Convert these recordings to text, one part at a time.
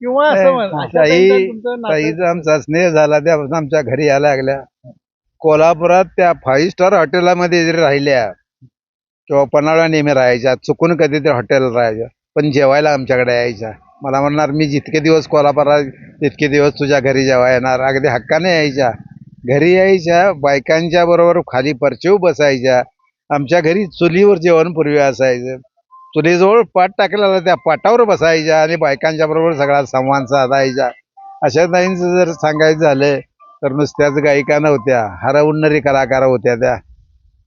किंवा असं म्हण आशाताईंचा तुमचं नातं ताईचा आमचा स्नेह झाला त्यापासून आमच्या घरी यायला लागल्या. कोल्हापुरात त्या 5 स्टार हॉटेलमध्ये जरी राहिल्या किंवा पन्हाळा नेहमी राहायच्या, चुकून कधीतरी हॉटेल राहायच्या, पण जेवायला आमच्याकडे यायच्या. मला म्हणणार मी जितके दिवस कोल्हापुरात तितके दिवस तुझ्या घरी जेवाय येणार. अगदी हक्काने यायच्या. घरी यायच्या, बायकांच्या बरोबर खाली परचीव बसायच्या. आमच्या घरी चुलीवर जेवण पूर्वी असायचं. चुलीजवळ पाट टाकलेला त्या पाटावर बसायच्या आणि बायकांच्या बरोबर सगळा संवाद साधायच्या. अशा ताईंचं जर सांगायचं झालं तर नुसत्याच गायिका नव्हत्या, हरहुन्नरी कलाकार होत्या त्या.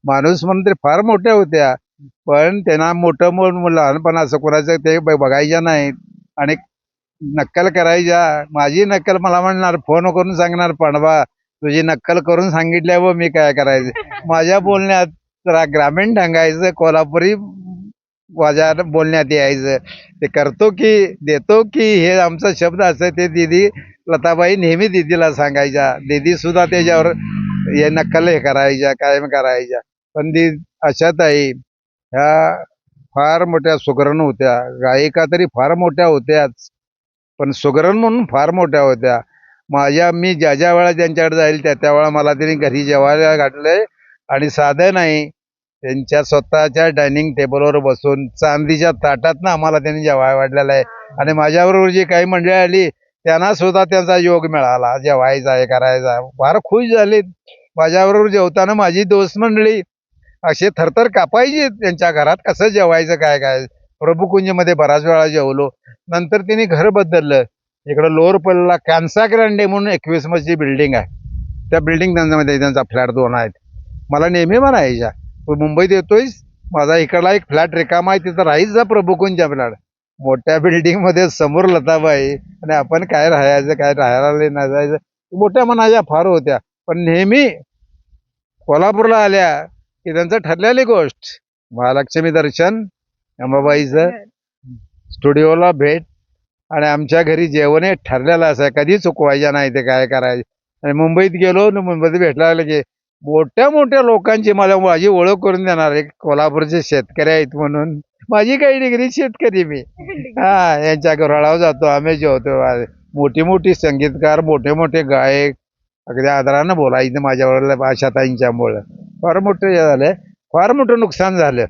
माणूस म्हणून तरी फार मोठ्या होत्या, पण त्यांना मोठं लहानपण असं कोणाचं ते बघायच्या नाहीत आणि नक्कल करायच्या. माझी नक्कल मला म्हणणार, फोन करून सांगणार, पांडवा तुझी नक्कल करून सांगितल्यावर मी काय करायचं. माझ्या बोलण्यात जरा ग्रामीण ढंगायचं, कोल्हापुरी माझ्या बोलण्यात यायचं. ते करतो की देतो की हे आमचा शब्द असं ते दीदी लताबाई नेहमी दीदीला सांगायच्या. दीदी सुद्धा त्याच्यावर हे नक्कल हे करायच्या, कायम करायच्या. पण आशाताई ह्या फार मोठ्या सुगरण होत्या. गायिका तरी फार मोठ्या होत्याच, पण सुगरण म्हणून फार मोठ्या होत्या. मी ज्या वेळा त्यांच्याकडे जाईल त्या वेळा मला त्यांनी घरी जेवायला घातलंय. आणि साधं नाही, त्यांच्या स्वतःच्या डायनिंग टेबलवर बसून चांदीच्या ताटातनं आम्हाला त्यांनी जेवाय वाढलेलं आहे. आणि माझ्याबरोबर जी काही मंडळी आली त्यांना सुद्धा त्यांचा योग मिळाला, जेवायचा हे करायचा. फार खुश झाले. माझ्याबरोबर जेवताना माझी दोस्त मंडळी असे थरथर कापायची त्यांच्या घरात कसं जेवायचं काय काय. प्रभुकुंजमध्ये बराच वेळा जेवलो. नंतर त्यांनी घर बदललं. इकडं लोअर पल्ला कॅन्सा ग्रँडे म्हणून 21 मजली बिल्डिंग आहे. त्या बिल्डिंग त्यांच्यामध्ये त्यांचा फ्लॅट 2 आहेत. मला नेहमी म्हणायच्या, तू मुंबईत येतोयस, माझा इकडला एक फ्लॅट रिकामा आहे, तिथं राहीच जा प्रभुकुंज फ्लॅट. मोठ्या बिल्डिंग मध्ये समोर लताबाई आणि आपण काय राहायचं, काय राहायला नसायचं. मोठ्या मनाच्या फार होत्या. पण नेहमी कोल्हापूरला आल्या की त्यांचं ठरलेली गोष्ट महालक्ष्मी दर्शन, अंबाबाईचं स्टुडिओला भेट आणि आमच्या घरी जेवण हे ठरलेलं असं कधी चुकवायच्या नाही. ते काय करायचं. आणि मुंबईत गेलो न मुंबईत भेटला की मोठ्या मोठ्या लोकांची माझी ओळख करून देणार. एक कोल्हापूरचे शेतकरी आहेत म्हणून. माझी काही डिग्री शेतकरी मी. यांच्या घराळावर जातो आम्ही, जेवतो. मोठी मोठी संगीतकार, मोठे मोठे गायक अगदी आदरानं बोलायचं माझ्यावर आशाताईंच्यामुळं. फार मोठं हे झालं, फार मोठं नुकसान झालं.